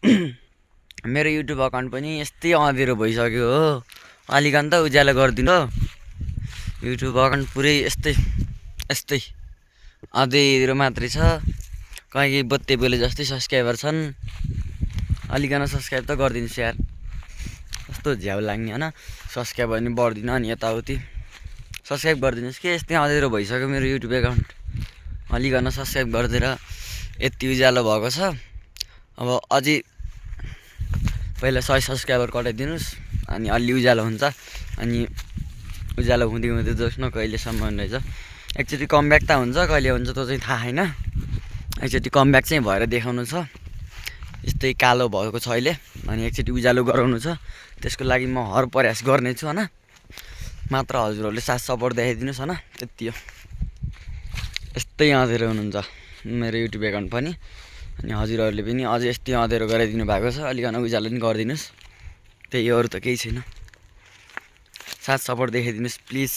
मेरो YouTube account पनि यस्तै अँधेरो भइसक्यो हो। अलिकन त उज्यालो गरिदिनु हो। युट्युब अकाउन्ट पुरै यस्तै अँधेरो मात्रै छ। कहीँ बत्ते बेले जस्तै सब्सक्राइबर छन्। अलिकन सब्सक्राइब त गरिदिनुहोस् यार। कस्तो झ्याउ लाग्ने होइन, सब्सक्राइब पनि बढ्दिन अनि यताउति। सब्सक्राइब गरिदिनुहोस् कि यस्तै अँधेरो भइसक्यो मेरो युट्युब एकाउन्ट। अलिकन सब्सक्राइब गरिदिएर यति उज्यालो भएको छ। अब अझै पहिला 100 सब्सक्राइबर कटाइदिनुहोस् अनि अलि उज्यालो हुन्छ। अनि उज्यालो हुँदै हुँदै जोस् न कहिलेसम्म रहेछ। एकचोटि कमब्याक त हुन्छ, कहिले हुन्छ त्यो चाहिँ थाहा छैन। एकचोटि कमब्याक चाहिँ भएर देखाउनु छ। यस्तै कालो भएको छ अहिले अनि एकचोटि उज्यालो गराउनु छ। त्यसको लागि म हर प्रयास गर्नेछु होइन। मात्र हजुरहरूले साथ सपोर्ट देखाइदिनुहोस् होइन, त्यति हो। यस्तै अँधेरो हुनुहुन्छ मेरो युट्युब एकाउन्ट पनि। अनि हजुरहरूले पनि अझै यस्तै अँधेरो गराइदिनु भएको छ। अलिकन उज्यालो पनि गरिदिनुहोस्। त्यही हो, अरू त केही छैन। साथ सपोर्ट देखाइदिनुहोस् प्लिज।